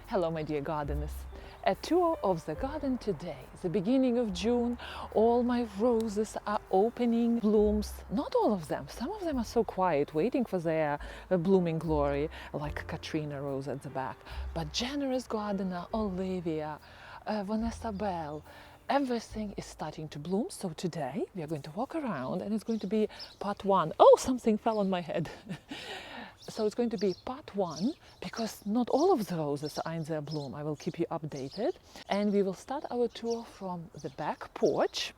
Hello my dear gardeners. A tour of the garden today. The beginning of June, all my roses are opening blooms. Not all of them, some of them are so quiet, waiting for their blooming glory, like Katrina rose at the back. But generous gardener Olivia, Vanessa Bell, everything is starting to bloom. So today we are going to walk around and it's going to be part one. Oh, something fell on my head. So it's going to be part one because not all of the roses are in their bloom. I will keep you updated. And we will start our tour from the back porch.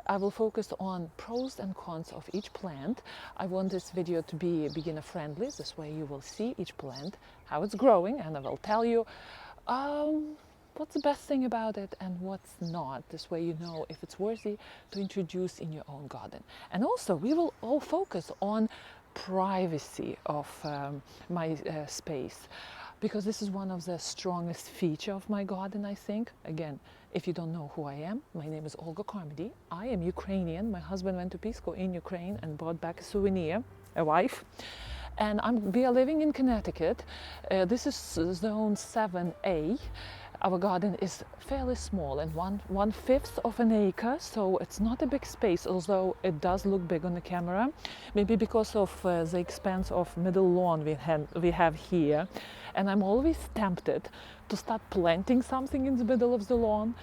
I will focus on pros and cons of each plant. I want this video to be beginner friendly. This way you will see each plant, how it's growing, and I will tell you what's the best thing about it and what's not. This way you know if it's worthy to introduce in your own garden. And also we will all focus on privacy of my space, because this is one of the strongest features of my garden, I think. Again, if you don't know who I am, my name is Olga Carmody. I am Ukrainian. My husband went to peace corps in Ukraine and brought back a souvenir, a wife. And we are living in Connecticut. This is zone 7A. Our garden is fairly small and one fifth of an acre, so it's not a big space, although it does look big on the camera. Maybe because of the expanse of middle lawn we have here. And I'm always tempted to start planting something in the middle of the lawn.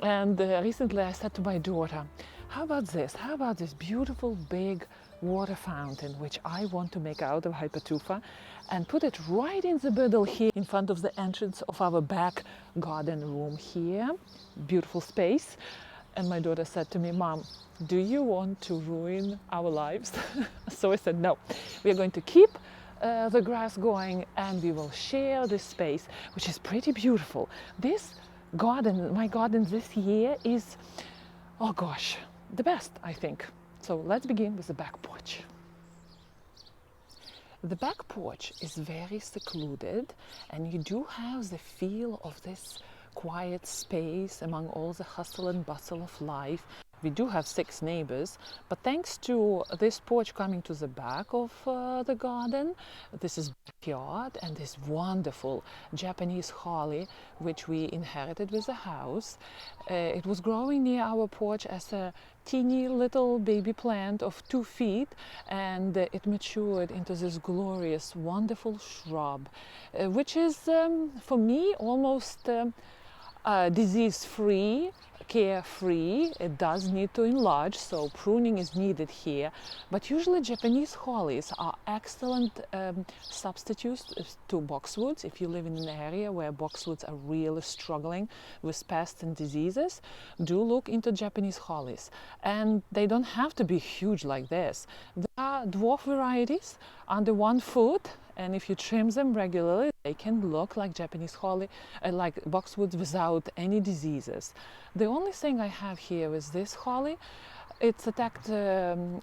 And recently I said to my daughter, how about this? How about this beautiful big water fountain, which I want to make out of hypertufa, and put it right in the middle here in front of the entrance of our back garden room here. Beautiful space. And my daughter said to me, Mom, do you want to ruin our lives? So I said, no, we are going to keep the grass going and we will share this space, which is pretty beautiful. This garden, my garden this year is, oh gosh, the best, I think. So let's begin with the back porch. The back porch is very secluded and you do have the feel of this quiet space among all the hustle and bustle of life. We do have 6 neighbors, but thanks to this porch coming to the back of the garden, this is backyard, and this wonderful Japanese holly, which we inherited with the house. It was growing near our porch as a teeny little baby plant of 2 feet, and it matured into this glorious, wonderful shrub, which is, for me, almost disease-free, carefree. It does need to enlarge, so pruning is needed here. But usually Japanese hollies are excellent substitutes to boxwoods. If you live in an area where boxwoods are really struggling with pests and diseases, do look into Japanese hollies. And they don't have to be huge like this. There are dwarf varieties under 1 foot, and if you trim them regularly, they can look like Japanese holly, like boxwoods without any diseases. The only thing I have here is this holly. It's attacked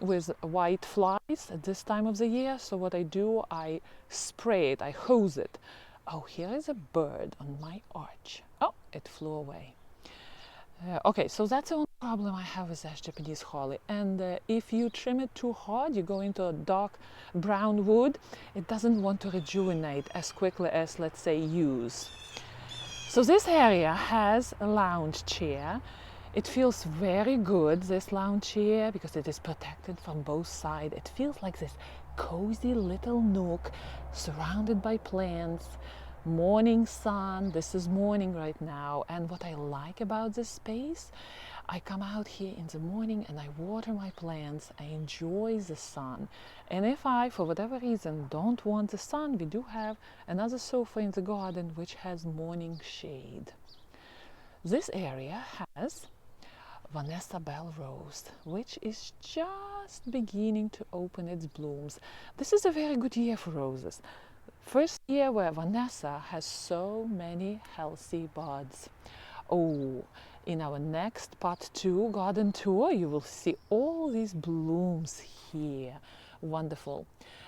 with white flies at this time of the year, so what I do, I spray it, I hose it. Oh, here is a bird on my arch. Oh, it flew away. Okay, so that's the only problem I have with that Japanese holly. And if you trim it too hard, you go into a dark brown wood, it doesn't want to rejuvenate as quickly as, let's say, yews. So this area has a lounge chair. It feels very good, this lounge chair, because it is protected from both sides. It feels like this cozy little nook surrounded by plants. Morning sun, this is morning right now, and what I like about this space, I come out here in the morning and I water my plants, I enjoy the sun. And if I, for whatever reason, don't want the sun, we do have another sofa in the garden which has morning shade. This area has Vanessa Bell Rose, which is just beginning to open its blooms. This is a very good year for roses. First year where Vanessa has so many healthy buds. Oh, in our next part 2 garden tour, you will see all these blooms here. wonderful.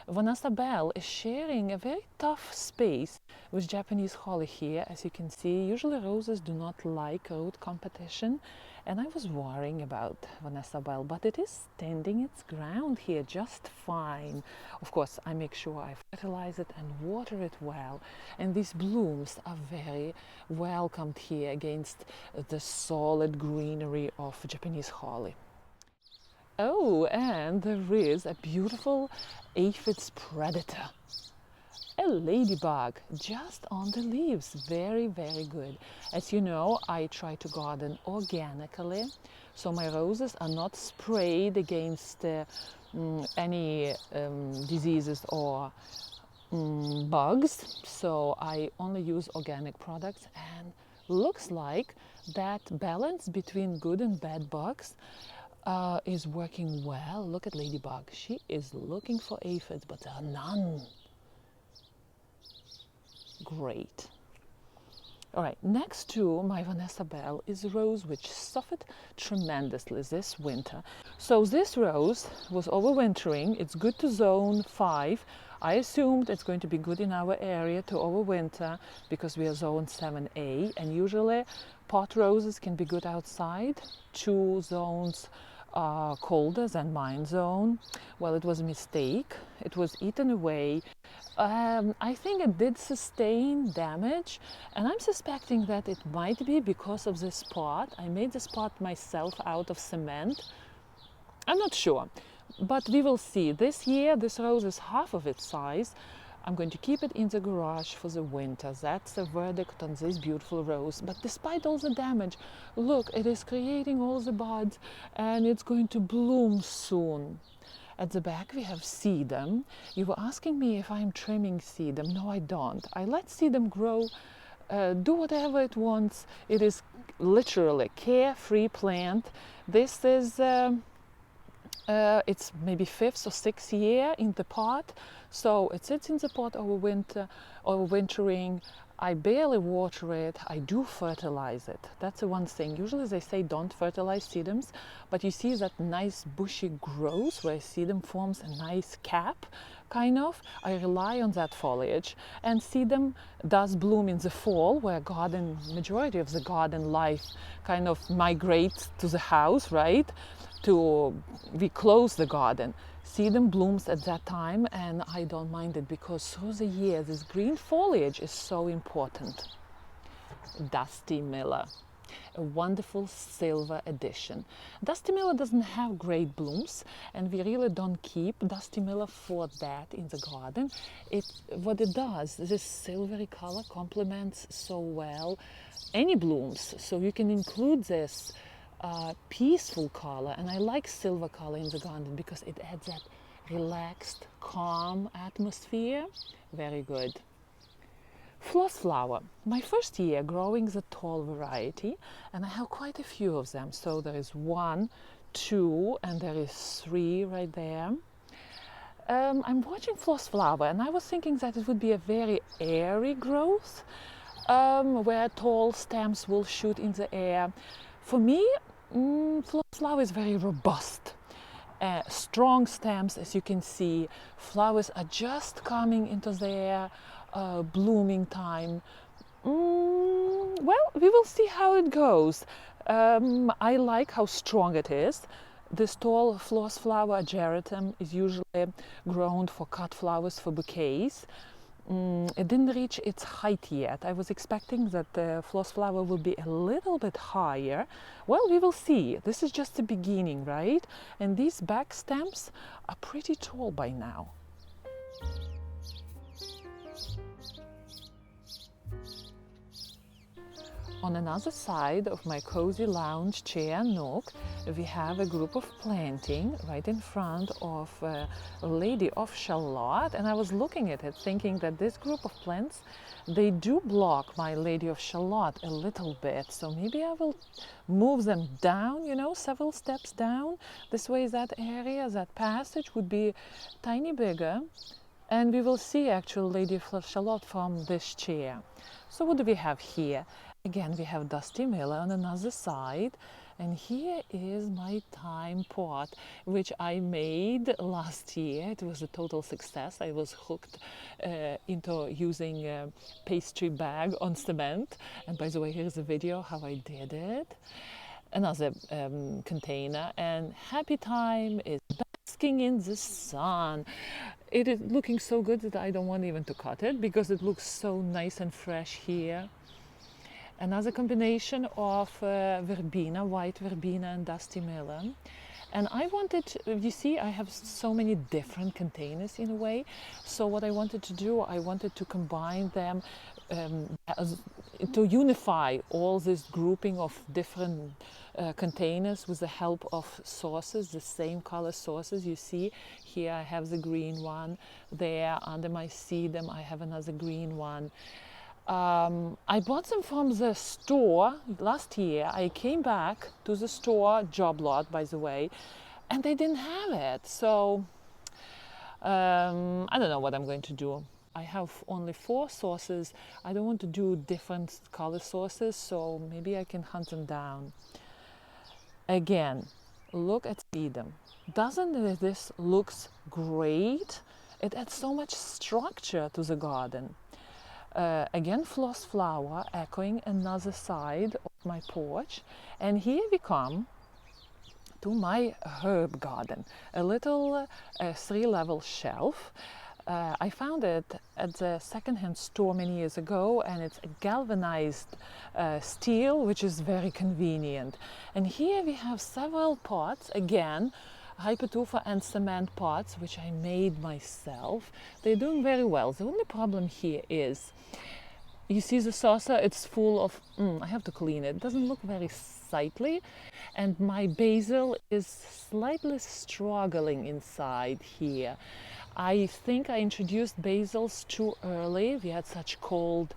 Vanessa Bell is sharing a very tough space with Japanese holly here. As you can see, usually roses do not like root competition, and I was worrying about Vanessa Bell, but it is standing its ground here just fine. Of course, I make sure I fertilize it and water it well, and these blooms are very welcomed here against the solid greenery of Japanese holly. Oh, and there is a beautiful aphid's predator, a ladybug just on the leaves. Very, very good. As you know, I try to garden organically, so my roses are not sprayed against any diseases or bugs, so I only use organic products, and looks like that balance between good and bad bugs is working well. Look at Ladybug. She is looking for aphids, but there are none. Great. All right, next to my Vanessa Bell is a rose which suffered tremendously this winter. So this rose was overwintering. It's good to zone 5. I assumed it's going to be good in our area to overwinter because we are zone 7A, and usually pot roses can be good outside. 2 zones colder than mine zone. Well, it was a mistake. It was eaten away. I think it did sustain damage, and I'm suspecting that it might be because of this pot. I made this pot myself out of cement. I'm not sure, but we will see. This year, this rose is half of its size. I'm going to keep it in the garage for the winter. That's the verdict on this beautiful rose. But despite all the damage, look, it is creating all the buds, and it's going to bloom soon. At the back we have sedum. You were asking me if I'm trimming sedum. No, I don't. I let sedum grow, do whatever it wants. It is literally a carefree plant. This is it's maybe 5th or 6th year in the pot, so it sits in the pot overwintering. I barely water it. I do fertilize it. That's the one thing. Usually they say don't fertilize sedums, but you see that nice bushy growth where sedum forms a nice cap, kind of. I rely on that foliage, and sedum does bloom in the fall, where majority of the garden life kind of migrates to the house, right? We close the garden. Sedum blooms at that time, and I don't mind it because through the year this green foliage is so important. Dusty Miller, a wonderful silver addition. Dusty Miller doesn't have great blooms, and we really don't keep Dusty Miller for that in the garden. What it does, this silvery color complements so well any blooms, so you can include this peaceful color, and I like silver color in the garden because it adds that relaxed, calm atmosphere. Very good. Floss flower. My first year growing the tall variety, and I have quite a few of them. So there is 1, 2, and there is 3 right there. I'm watching floss flower, and I was thinking that it would be a very airy growth, where tall stems will shoot in the air. For me, floss flower is very robust. Strong stems, as you can see. Flowers are just coming into their blooming time. Well, we will see how it goes. I like how strong it is. This tall floss flower, Geratum, is usually grown for cut flowers for bouquets. It didn't reach its height yet. I was expecting that the floss flower will be a little bit higher. Well, we will see. This is just the beginning, right? And these back stems are pretty tall by now. On another side of my cozy lounge chair nook, we have a group of planting right in front of Lady of Shalott, and I was looking at it thinking that this group of plants, they do block my Lady of Shalott a little bit, so maybe I will move them down, several steps down. This way that area, that passage would be tiny bigger, and we will see actual Lady of Shalott from this chair. So what do we have here? Again, we have Dusty Miller on another side, And here is my thyme pot, which I made last year. It was a total success. I was hooked into using a pastry bag on cement. And by the way, here's a video how I did it. Another container. And happy thyme is basking in the sun. It is looking so good that I don't want even to cut it because it looks so nice and fresh here. Another combination of verbena, white verbena and dusty melon. And I wanted, you see, I have so many different containers in a way. So what I wanted to do, I wanted to combine them to unify all this grouping of different containers with the help of sauces, the same color sauces. You see, here I have the green one. There under my sedum, I have another green one. I bought them from the store last year. I came back to the store, job lot by the way, and they didn't have it. So I don't know what I'm going to do. I have only 4 sauces. I don't want to do different color sauces, so maybe I can hunt them down. Again, look at sedum. Doesn't this looks great? It adds so much structure to the garden. Again, floss flower echoing another side of my porch. And here we come to my herb garden, a little 3-level shelf. I found it at the second-hand store many years ago, and it's a galvanized steel, which is very convenient. And here we have several pots, again, hypertufa and cement pots, which I made myself. They're doing very well. The only problem here is, you see the saucer, it's full of, I have to clean it. It doesn't look very sightly. And my basil is slightly struggling inside here. I think I introduced basils too early. We had such cold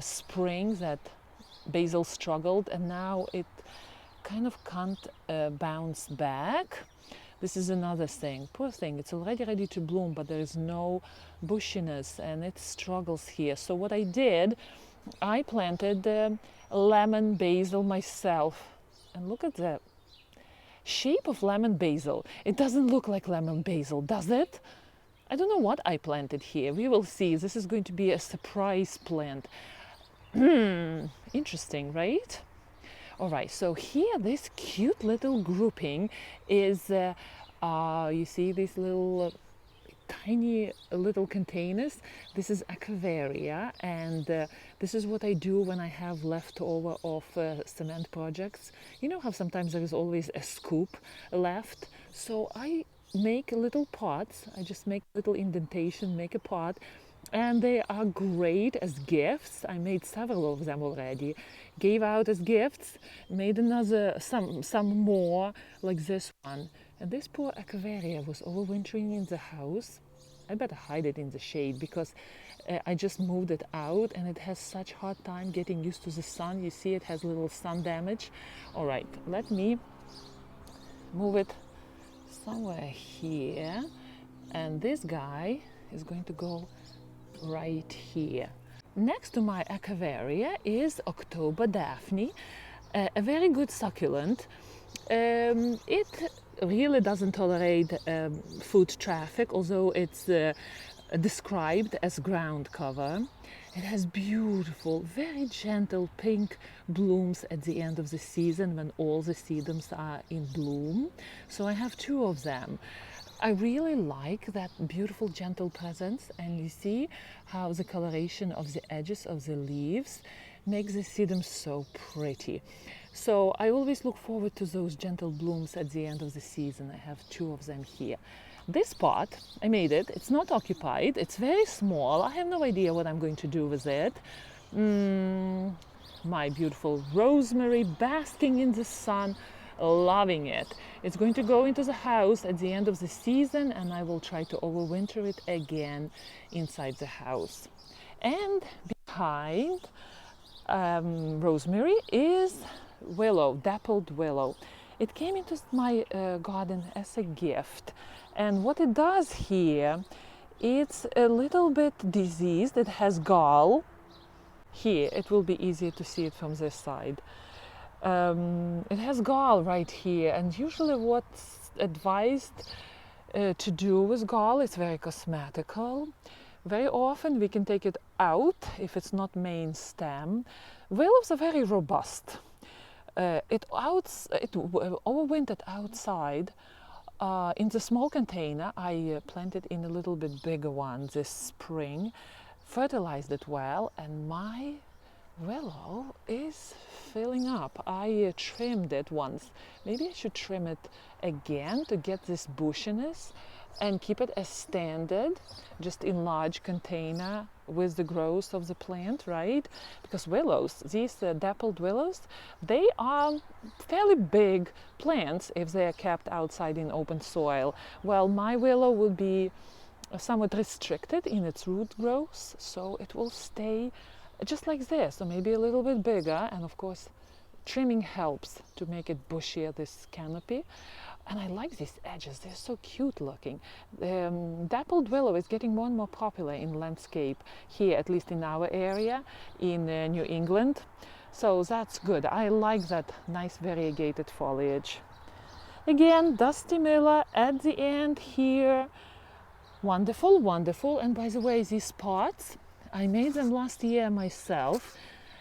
springs that basil struggled, and now it kind of can't bounce back. This is another thing. Poor thing, it's already ready to bloom, but there is no bushiness and it struggles here. So what I did, I planted lemon basil myself. And look at the shape of lemon basil. It doesn't look like lemon basil, does it? I don't know what I planted here. We will see. This is going to be a surprise plant. Interesting, right? All right, so here this cute little grouping is, you see these little tiny little containers. This is Aquaria, and this is what I do when I have leftover of cement projects. You know how sometimes there is always a scoop left? So I make little pots. I just make little indentation, make a pot, and they are great as gifts. I made several of them already, gave out as gifts, made another, some more like this one. And this poor Aquaria was overwintering in the house. I better hide it in the shade because I just moved it out and it has such hard time getting used to the sun. You see it has little sun damage. All right, let me move it somewhere here. And this guy is going to go right here. Next to my Aquaria is October Daphne, a very good succulent. It really doesn't tolerate foot traffic, although it's described as ground cover. It has beautiful, very gentle pink blooms at the end of the season when all the sedums are in bloom. So I have 2 of them. I really like that beautiful gentle presence, and you see how the coloration of the edges of the leaves makes the sedum so pretty. So I always look forward to those gentle blooms at the end of the season. I have 2 of them here. This pot, I made it. It's not occupied. It's very small. I have no idea what I'm going to do with it. My beautiful rosemary basking in the sun, loving it. It's going to go into the house at the end of the season, and I will try to overwinter it again inside the house. And behind rosemary is willow, dappled willow. It came into my garden as a gift, and what it does here, it's a little bit diseased. It has gall. Here it will be easier to see it from this side. It has gall right here, and usually what's advised to do with gall is very cosmetical. Very often we can take it out if it's not main stem. Willows are very robust. It overwintered outside in the small container. I planted in a little bit bigger one this spring, fertilized it well, and my willow is filling up. I trimmed it once. Maybe I should trim it again to get this bushiness and keep it as standard, just in large container with the growth of the plant, right? Because willows, these dappled willows, they are fairly big plants if they are kept outside in open soil. Well, my willow would be somewhat restricted in its root growth, so it will stay just like this, or maybe a little bit bigger. And of course, trimming helps to make it bushier, this canopy. And I like these edges, they're so cute looking. Dappled willow is getting more and more popular in landscape here, at least in our area in New England. So that's good. I like that nice variegated foliage. Again, Dusty Miller at the end here. Wonderful, wonderful. And by the way, these pots, I made them last year myself.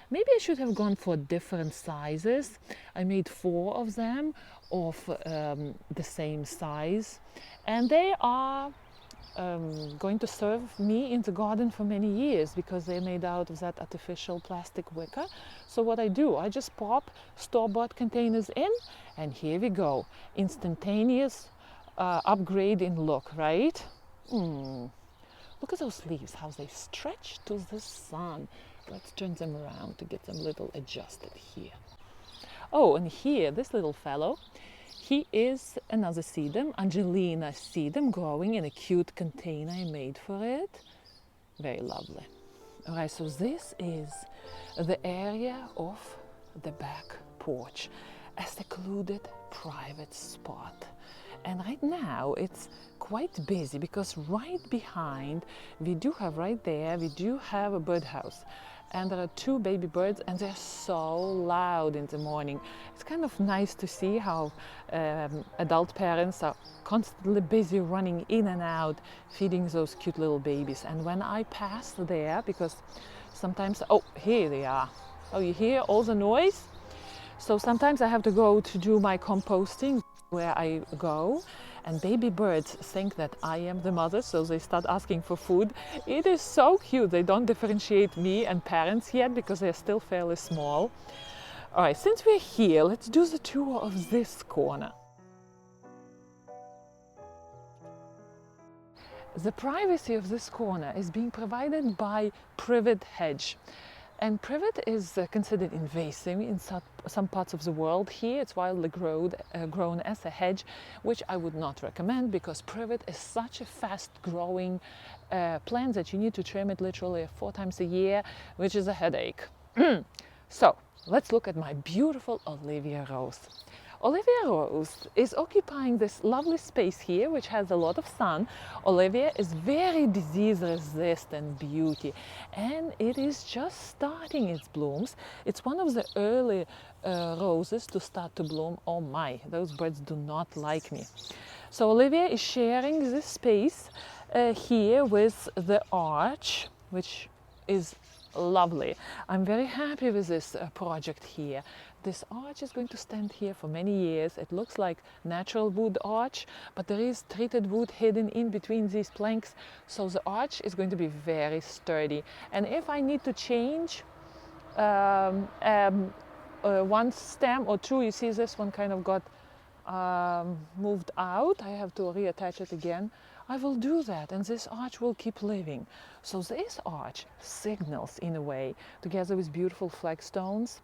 Maybe I should have gone for different sizes. I made 4 of them of the same size, and they are going to serve me in the garden for many years because they're made out of that artificial plastic wicker. So what I do, I just pop store-bought containers in, and here we go. Instantaneous upgrade in look, right? Look at those leaves, how they stretch to the sun. Let's turn them around to get them a little adjusted here. Oh, and here, this little fellow, he is another sedum, Angelina sedum, growing in a cute container I made for it. Very lovely. All right, so this is the area of the back porch, a secluded private spot. And right now it's quite busy because right behind we do have a birdhouse. And there are 2 baby birds, and they're so loud in the morning. It's kind of nice to see how adult parents are constantly busy running in and out, feeding those cute little babies. And when I pass there, because sometimes, oh, here they are. Oh, you hear all the noise? So sometimes I have to go to do my composting where I go, and baby birds think that I am the mother, so they start asking for food. It is so cute. They don't differentiate me and parents yet because they're still fairly small. All right, since we're here, let's do the tour of this corner. The privacy of this corner is being provided by privet hedge. And privet is considered invasive in some parts of the world. Here it's wildly grown as a hedge, which I would not recommend because privet is such a fast-growing plant that you need to trim it literally 4 times a year, which is a headache. So let's look at my beautiful Olivia rose. Olivia rose is occupying this lovely space here, which has a lot of sun. Olivia is very disease-resistant beauty, and it is just starting its blooms. It's one of the early roses to start to bloom. Oh my, those birds do not like me. So Olivia is sharing this space here with the arch, which is lovely. I'm very happy with this project here. This arch is going to stand here for many years. It looks like natural wood arch, but there is treated wood hidden in between these planks, so the arch is going to be very sturdy. And if I need to change one stem or 2, you see this one kind of got moved out, I have to reattach it again, I will do that, and this arch will keep living. So this arch signals, in a way, together with beautiful flagstones,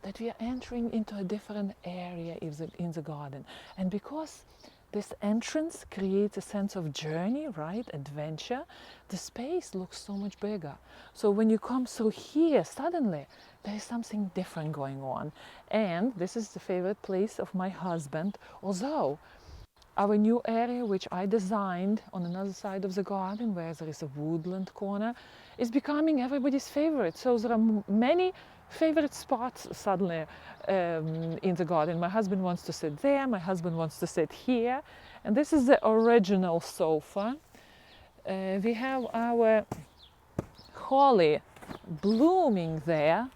that we are entering into a different area in the garden. And because this entrance creates a sense of journey, right, adventure, the space looks so much bigger. So when you come through here, suddenly there is something different going on. And this is the favorite place of my husband, although Our new area, which I designed on another side of the garden where there is a woodland corner, is becoming everybody's favorite. So there are many favorite spots suddenly in the garden. My husband wants to sit there, my husband wants to sit here. And this is the original sofa. We have our holly blooming there.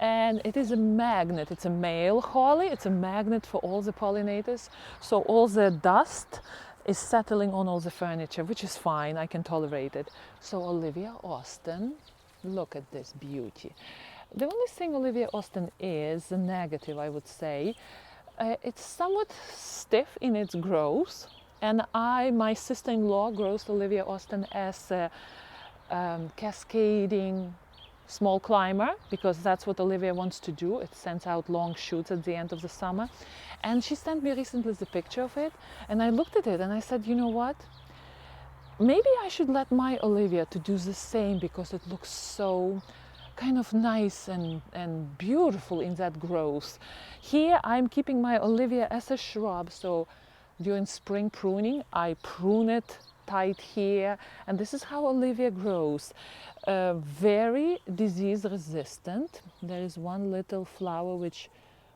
And it is a magnet. It's a male holly. It's a magnet for all the pollinators. So all the dust is settling on all the furniture, which is fine. I can tolerate it. So Olivia Austin, look at this beauty. The only thing Olivia Austin is a negative, I would say. It's somewhat stiff in its growth. And my sister-in-law grows Olivia Austin as a cascading small climber, because that's what Olivia wants to do. It sends out long shoots at the end of the summer. And she sent me recently the picture of it, and I looked at it and I said, you know what? Maybe I should let my Olivia to do the same, because it looks so kind of nice and beautiful in that growth. Here I'm keeping my Olivia as a shrub, so during spring pruning I prune it tight here, and this is how Olivia grows. Very disease resistant. There is one little flower which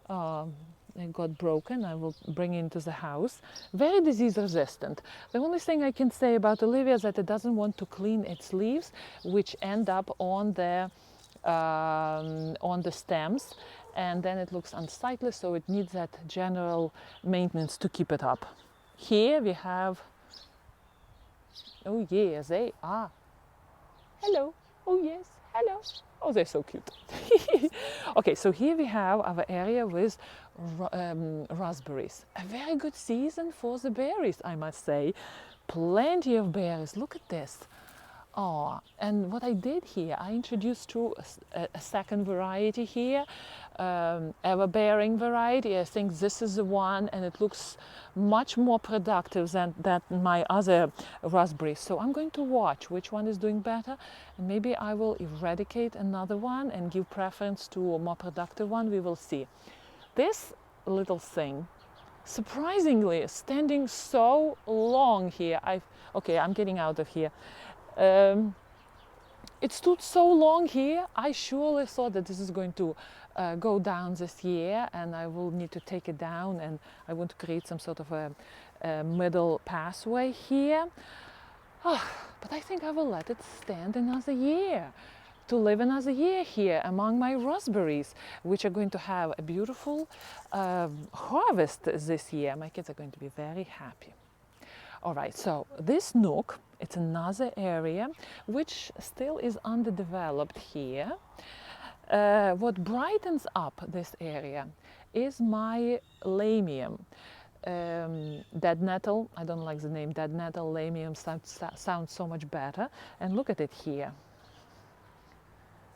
got broken. I will bring into the house. Very disease resistant. The only thing I can say about Olivia is that it doesn't want to clean its leaves, which end up on the stems, and then it looks unsightly, so it needs that general maintenance to keep it up. Here we have, oh yes, they are. Hello. Oh yes, hello. Oh, they're so cute. Okay, so here we have our area with raspberries. A very good season for the berries, I must say. Plenty of berries. Look at this. Oh, and what I did here, I introduced a second variety here, ever-bearing variety. I think this is the one, and it looks much more productive than my other raspberries. So I'm going to watch which one is doing better, and maybe I will eradicate another one and give preference to a more productive one. We will see. This little thing, surprisingly, is standing so long here. Okay, I'm getting out of here. It stood so long here. I surely thought that this is going to go down this year, and I will need to take it down, and I want to create some sort of a middle pathway here. But I think I will let it stand another year, to live another year here among my raspberries, which are going to have a beautiful harvest this year. My kids are going to be very happy. All right, so this nook, it's another area which still is underdeveloped here. What brightens up this area is my lamium. Dead nettle, I don't like the name dead nettle, lamium sounds so much better. And look at it here.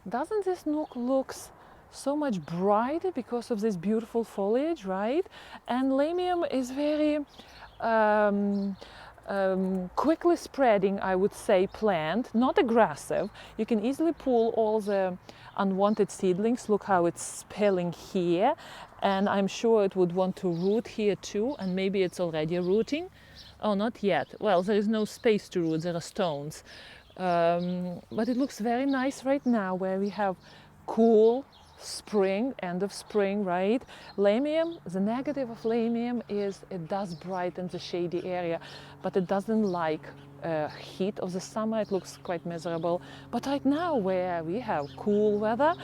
Doesn't this nook looks so much brighter because of this beautiful foliage, right? And lamium is very quickly spreading, I would say, plant, not aggressive. You can easily pull all the unwanted seedlings. Look how it's spilling here, and I'm sure it would want to root here too, and maybe it's already rooting. Oh, not yet. Well, there is no space to root, there are stones. But it looks very nice right now, where we have cool spring, end of spring, right? Lamium, the negative of lamium is it does brighten the shady area, but it doesn't like heat of the summer. It looks quite miserable. But right now, where we have cool weather,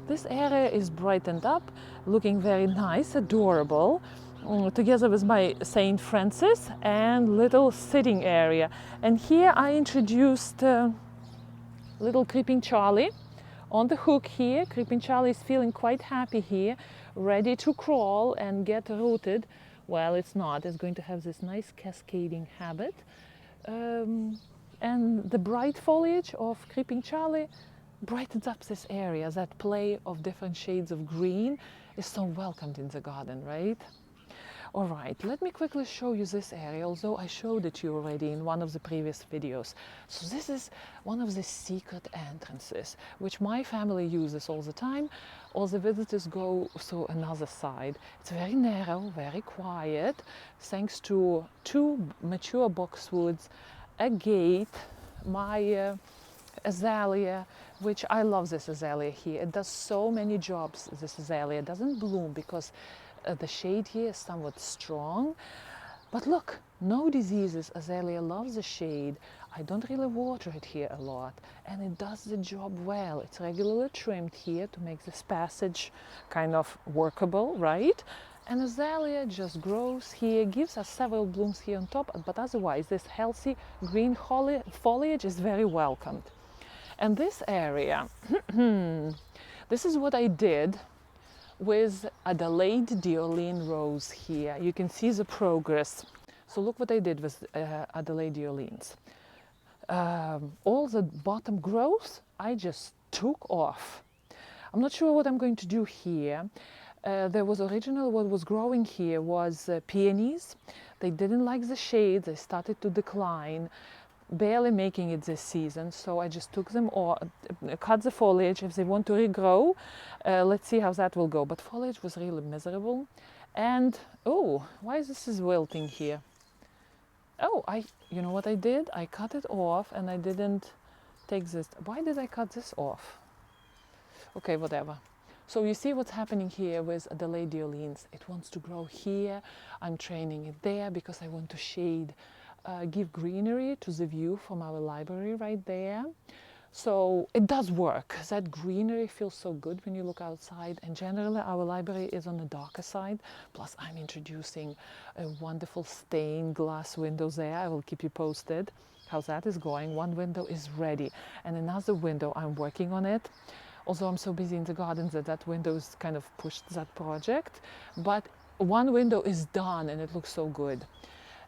this area is brightened up, looking very nice, adorable, together with my St. Francis and little sitting area. And here I introduced little Creeping Charlie on the hook here. Creeping Charlie is feeling quite happy here, ready to crawl and get rooted. Well, it's not. It's going to have this nice cascading habit. And the bright foliage of Creeping Charlie brightens up this area. That play of different shades of green is so welcomed in the garden, right? All right, let me quickly show you this area, although I showed it to you already in one of the previous videos. So this is one of the secret entrances, which my family uses all the time. All the visitors go through another side. It's very narrow, very quiet, thanks to two mature boxwoods, a gate, my azalea, which I love this azalea here. It does so many jobs. This azalea doesn't bloom because the shade here is somewhat strong. But look, no diseases. Azalea loves the shade. I don't really water it here a lot, and it does the job well. It's regularly trimmed here to make this passage kind of workable, right? And azalea just grows here, gives us several blooms here on top, but otherwise this healthy green foliage is very welcomed. And this area, this is what I did with a delayed Diolene rose here. You can see the progress. So look what I did with Adelaide Diolenes. All the bottom growth I just took off. I'm not sure what I'm going to do here. There was originally what was growing here was peonies. They didn't like the shade. They started to decline, barely making it this season. So I just took them off, cut the foliage. If they want to regrow, let's see how that will go. But foliage was really miserable. And oh, why is this wilting here? Oh, you know what I did? I cut it off and I didn't take this. Why did I cut this off? Okay, whatever. So you see what's happening here with Adelaide Diolenes. It wants to grow here. I'm training it there because I want to shade, give greenery to the view from our library right there. So it does work. That greenery feels so good when you look outside, and generally our library is on the darker side. Plus I'm introducing a wonderful stained glass window there. I will keep you posted how that is going. One window is ready and another window I'm working on it. Although I'm so busy in the garden that window is kind of pushed that project, but one window is done and it looks so good.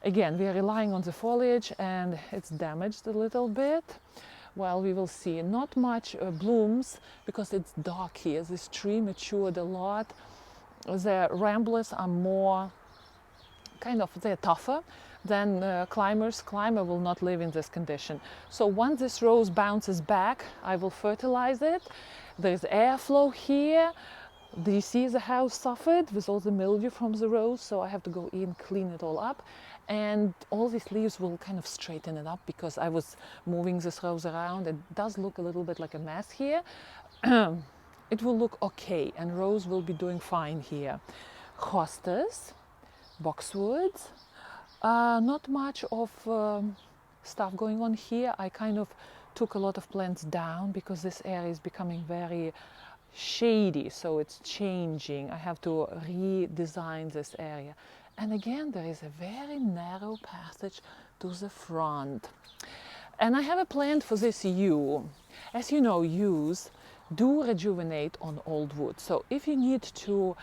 Again, we are relying on the foliage and it's damaged a little bit. Well, we will see. Not much blooms because it's dark here. This tree matured a lot. The ramblers are more they're tougher than climbers. Climber will not live in this condition. So once this rose bounces back, I will fertilize it. There's airflow here. Do you see the house suffered with all the mildew from the rose? So I have to go in, clean it all up. And all these leaves will kind of straighten it up because I was moving this rose around. It does look a little bit like a mess here. It will look okay, and rose will be doing fine here. Hostas, boxwoods, not much of stuff going on here. I kind of took a lot of plants down because this area is becoming very shady, so it's changing. I have to redesign this area. And again, there is a very narrow passage to the front. And I have a plan for this yew. As you know, yews do rejuvenate on old wood. So if you need to,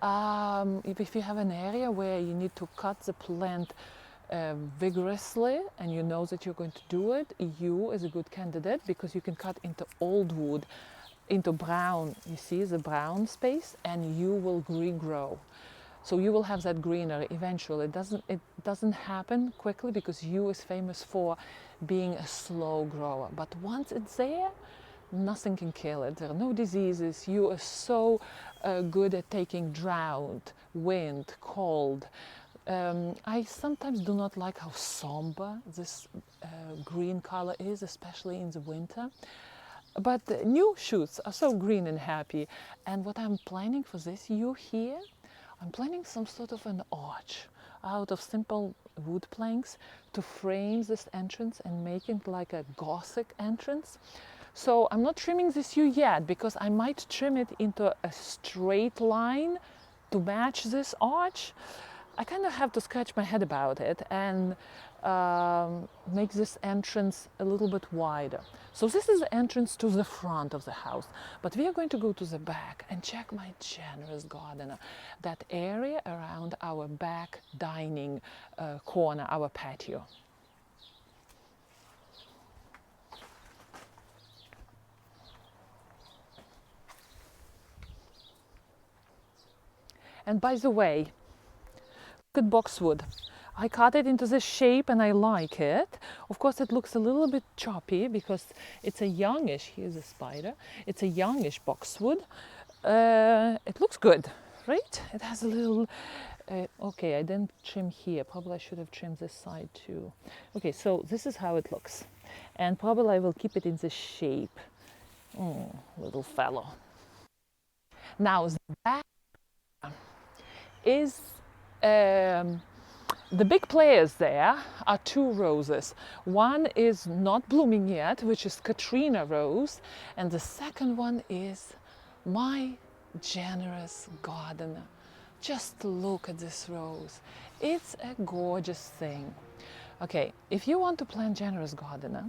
if you have an area where you need to cut the plant vigorously and you know that you're going to do it, yew is a good candidate because you can cut into old wood, into brown. You see the brown space, and yew will regrow. So you will have that greenery eventually. It doesn't happen quickly because yew is famous for being a slow grower. But once it's there, nothing can kill it. There are no diseases. Yew is so good at taking drought, wind, cold. I sometimes do not like how somber this green color is, especially in the winter. But the new shoots are so green and happy. And what I'm planning for this yew here, I'm planning some sort of an arch out of simple wood planks to frame this entrance and make it like a Gothic entrance. So I'm not trimming this yew yet because I might trim it into a straight line to match this arch. I kind of have to scratch my head about it and make this entrance a little bit wider. So this is the entrance to the front of the house, but we are going to go to the back and check my generous gardener, that area around our back dining corner, our patio. And by the way, Good boxwood. I cut it into this shape and I like it. Of course, it looks a little bit choppy because it's a youngish, here's a spider, it's a youngish boxwood. It looks good, right? It has a little, okay, I didn't trim here. Probably I should have trimmed this side too. Okay, so this is how it looks. And probably I will keep it in this shape. Little fellow. Now, that is the big players there are two roses. One is not blooming yet, which is Katrina rose, and the second one is my generous gardener. Just look at this rose. It's a gorgeous thing. Okay, if you want to plant generous gardener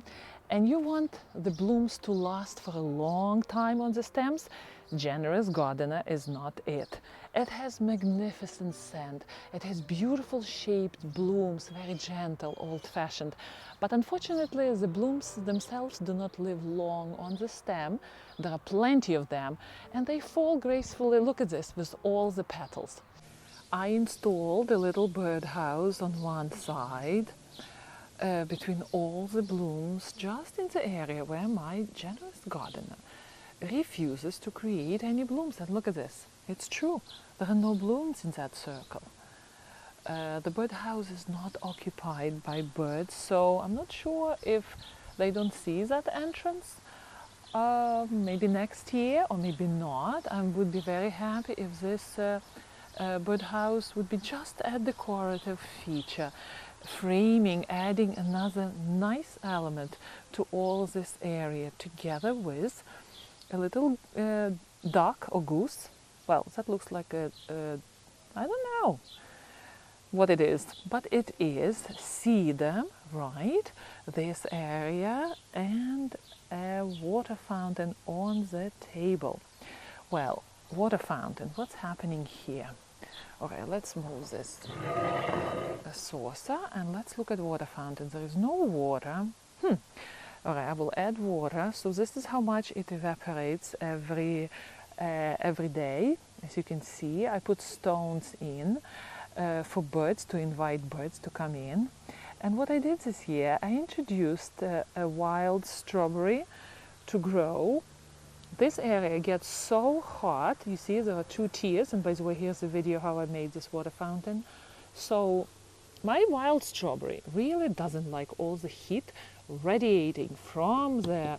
and you want the blooms to last for a long time on the stems, generous gardener is not it. It has magnificent scent. It has beautiful shaped blooms, very gentle, old-fashioned. But unfortunately, the blooms themselves do not live long on the stem. There are plenty of them, and they fall gracefully. Look at this, with all the petals. I installed a little birdhouse on one side, between all the blooms, just in the area where my generous gardener refuses to create any blooms. And look at this, it's true, there are no blooms in that circle. The birdhouse is not occupied by birds, so I'm not sure if they don't see that entrance. Maybe next year or maybe not. I would be very happy if this birdhouse would be just a decorative feature, framing, adding another nice element to all this area, together with a little duck or goose. Well, that looks like a I don't know what it is, but it is cedar, right? This area, and a water fountain on the table. Well, water fountain, what's happening here? Okay, let's move this saucer and let's look at water fountain. There is no water. Okay, I will add water. So this is how much it evaporates every day. As you can see, I put stones in for birds, to invite birds to come in. And what I did this year, I introduced a wild strawberry to grow. This area gets so hot. You see, there are two tiers, and by the way, here's a video how I made this water fountain. So my wild strawberry really doesn't like all the heat radiating from the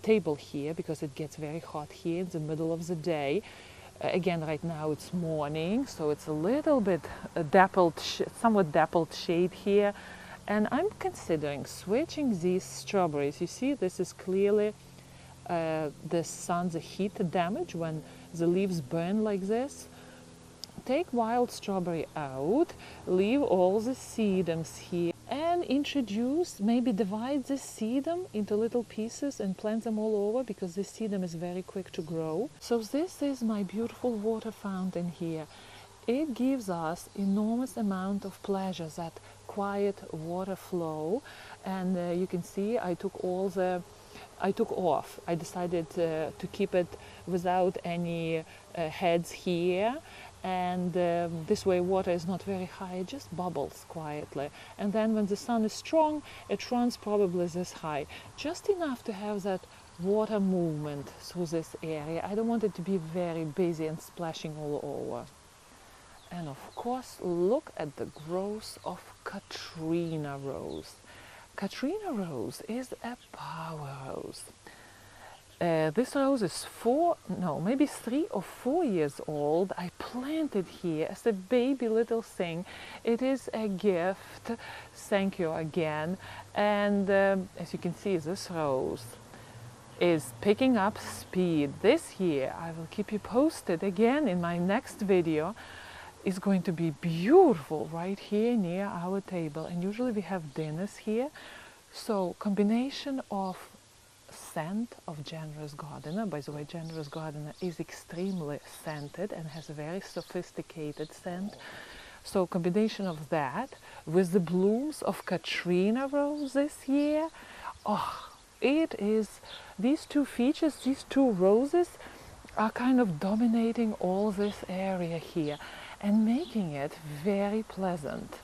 table here, because it gets very hot here in the middle of the day. Again, right now it's morning, so it's a little bit dappled, somewhat dappled shade here. And I'm considering switching these strawberries. You see, this is clearly the sun, the heat damage when the leaves burn like this. Take wild strawberry out, leave all the sedums here, and introduce, maybe divide this sedum into little pieces and plant them all over, because this sedum is very quick to grow. So this is my beautiful water fountain here. It gives us enormous amount of pleasure, that quiet water flow. And you can see I took off. I decided to keep it without any heads here. And this way water is not very high, it just bubbles quietly. And then when the sun is strong, it runs probably this high, just enough to have that water movement through this area. I don't want it to be very busy and splashing all over. And of course, look at the growth of Katrina rose. Katrina rose is a power rose. This rose is maybe 3 or 4 years old. I planted here as a baby little thing. It is a gift. Thank you again. And as you can see, this rose is picking up speed. This year, I will keep you posted again in my next video. It's going to be beautiful right here near our table. And usually we have dinners here. So combination of scent of generous gardener. By the way, generous gardener is extremely scented and has a very sophisticated scent. So combination of that with the blooms of Katrina rose this year. Oh, it is, these two features, these two roses are kind of dominating all this area here. and making it very pleasant.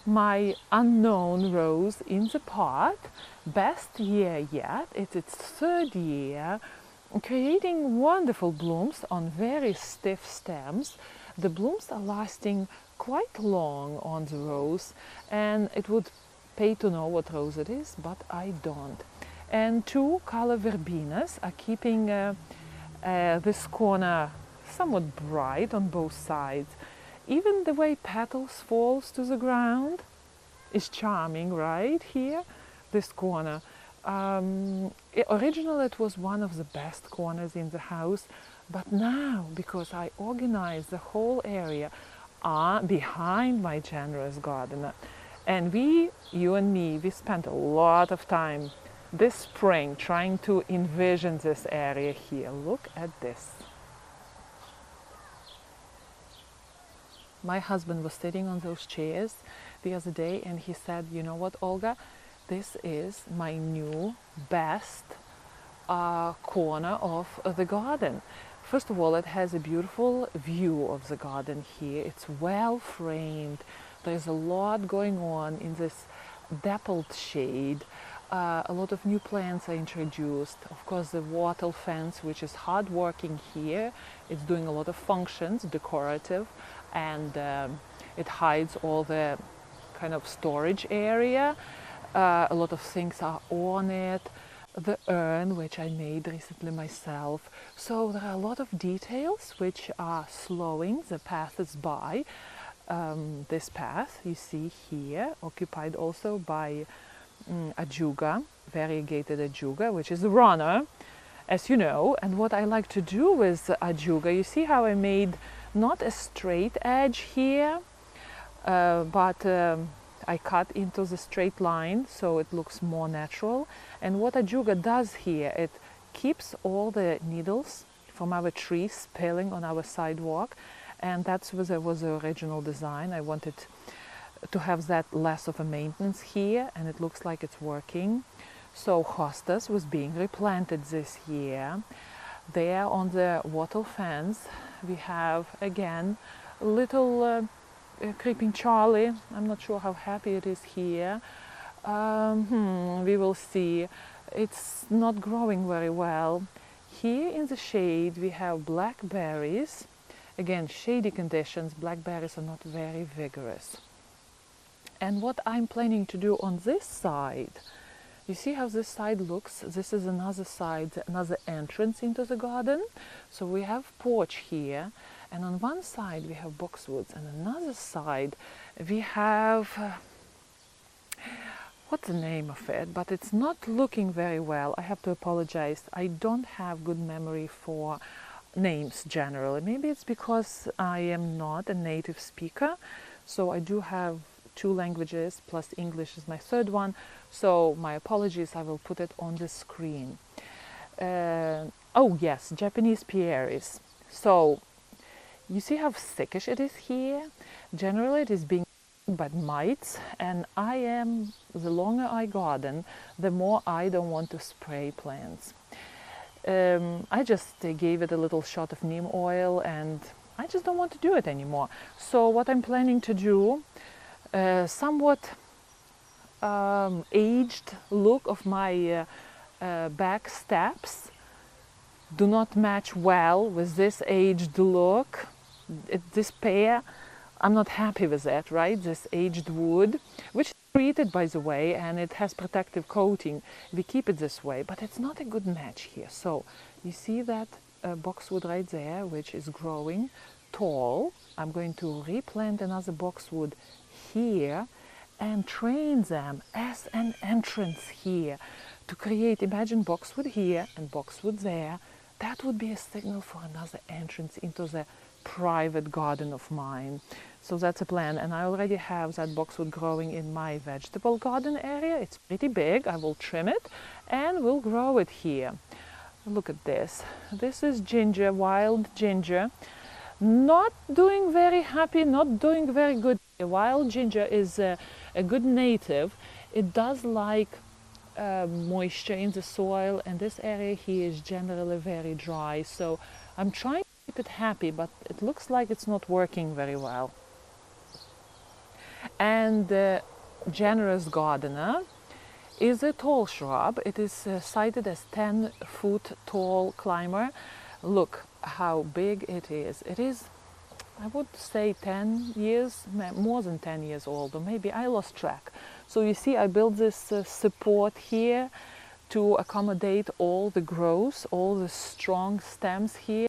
My unknown rose in the pot, best year yet, it's its third year, creating wonderful blooms on very stiff stems. The blooms are lasting quite long on the rose, and it would pay to know what rose it is, but I don't. And two color verbenas are keeping this corner somewhat bright on both sides. Even the way petals falls to the ground is charming, right here, this corner. Originally it was one of the best corners in the house, but now, because I organized the whole area behind my generous gardener, and you and me, we spent a lot of time this spring trying to envision this area here. Look at this. My husband was sitting on those chairs the other day and he said, you know what, Olga, this is my new best corner of the garden. First of all, it has a beautiful view of the garden here. It's well framed. There's a lot going on in this dappled shade. A lot of new plants are introduced. Of course, the wattle fence, which is hard working here, it's doing a lot of functions, decorative, and it hides all the kind of storage area. A lot of things are on it. The urn, which I made recently myself. So there are a lot of details which are slowing the passers-by. This path you see here, occupied also by ajuga, variegated ajuga, which is a runner, as you know. And what I like to do with ajuga, you see how I made not a straight edge here, but I cut into the straight line so it looks more natural. And what ajuga does here, it keeps all the needles from our trees spilling on our sidewalk, and that was the original design. I wanted to have that less of a maintenance here, and it looks like it's working. So hostas was being replanted this year. There on the wattle fence we have again little creeping Charlie. I'm not sure how happy it is here. We will see. It's not growing very well. Here in the shade we have blackberries. Again, shady conditions, blackberries are not very vigorous. And what I'm planning to do on this side, you see how this side looks? This is another side, another entrance into the garden. So we have porch here, and on one side we have boxwoods, and another side we have what's the name of it, but it's not looking very well. I have to apologize. I don't have good memory for names generally. Maybe it's because I am not a native speaker, so I do have two languages plus English is my third one, so my apologies. I will put it on the screen. Oh yes, Japanese pearies. So you see how thickish it is here? Generally it is being by mites, and the longer I garden, the more I don't want to spray plants. I just gave it a little shot of neem oil, and I just don't want to do it anymore. So what I'm planning to do, somewhat aged look of my back steps do not match well with this aged look. This pair, I'm not happy with that, right? This aged wood, which is treated by the way, and it has protective coating. We keep it this way, but it's not a good match here. So you see that boxwood right there, which is growing tall. I'm going to replant another boxwood here and train them as an entrance here to create, imagine boxwood here and boxwood there. That would be a signal for another entrance into the private garden of mine. So that's a plan, and I already have that boxwood growing in my vegetable garden area. It's pretty big. I will trim it and we'll grow it here. Look at this. This is ginger, wild ginger. Not doing very happy, not doing very good. Wild ginger is a good native. It does like moisture in the soil, and this area here is generally very dry. So I'm trying to keep it happy, but it looks like it's not working very well. And the generous gardener is a tall shrub. It is cited as 10-foot tall climber. Look how big it is. It is, I would say, 10 years, more than 10 years old, or maybe I lost track. So you see, I built this support here to accommodate all the growth, all the strong stems here.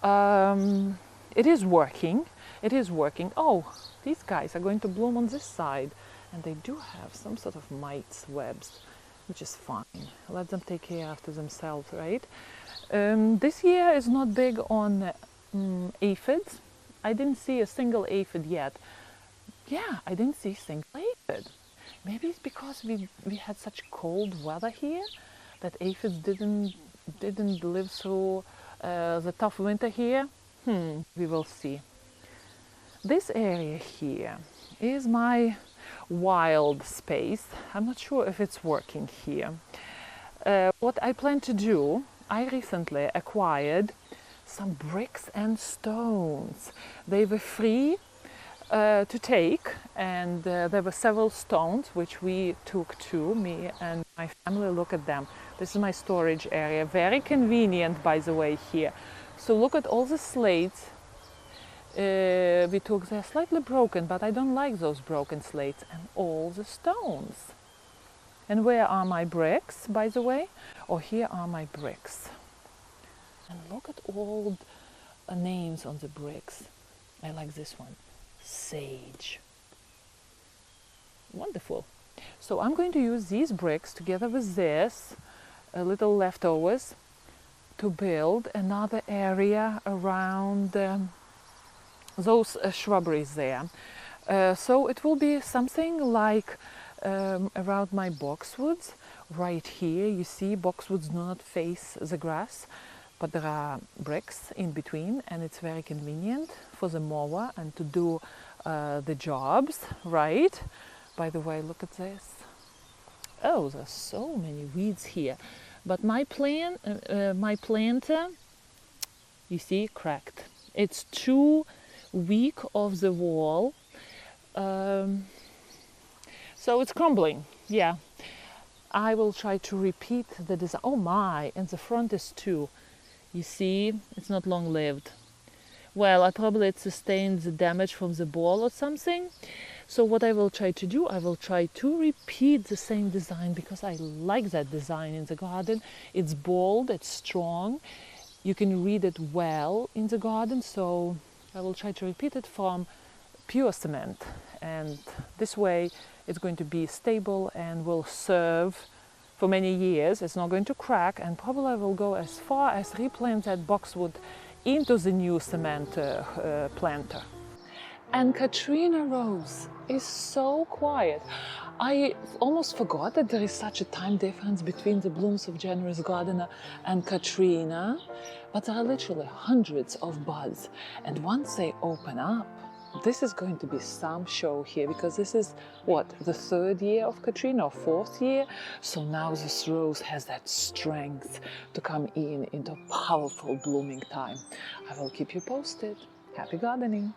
It is working. It is working. Oh, these guys are going to bloom on this side. And they do have some sort of mites webs, which is fine. Let them take care after themselves, right? This year is not big on aphids. I didn't see a single aphid yet. Yeah, I didn't see a single aphid. Maybe it's because we had such cold weather here that aphids didn't live through the tough winter here. We will see. This area here is my wild space. I'm not sure if it's working here. What I plan to do, I recently acquired some bricks and stones. They were free to take, and there were several stones which we took to me and my family. Look at them. This is my storage area. Very convenient, by the way, here. So look at all the slates we took. They're slightly broken, but I don't like those broken slates, and all the stones. And where are my bricks, by the way? Oh, here are my bricks. And look at all the names on the bricks. I like this one, Sage. Wonderful. So I'm going to use these bricks together with this, a little leftovers, to build another area around those shrubberies there. So it will be something like around my boxwoods. Right here, you see, boxwoods do not face the grass, but there are bricks in between, and it's very convenient for the mower and to do the jobs, right? By the way, look at this. Oh, there's so many weeds here. But my planter, you see, cracked. It's too weak of the wall, so it's crumbling. Yeah, I will try to repeat the design. Oh my, and the front is too. You see, it's not long lived. Well, it sustained the damage from the ball or something. So what I will try to do, I will try to repeat the same design, because I like that design in the garden. It's bold, it's strong. You can read it well in the garden, so I will try to repeat it from pure cement. And this way it's going to be stable and will serve for many years. It's not going to crack, and probably I will go as far as replant that boxwood into the new cement planter. And Katrina Rose is so quiet. I almost forgot that there is such a time difference between the blooms of Generous Gardener and Katrina, but there are literally hundreds of buds, and once they open up, this is going to be some show here, because this is what, the 3rd year of Katrina, or 4th year. So now this rose has that strength to come into powerful blooming time. I will keep you posted. Happy gardening!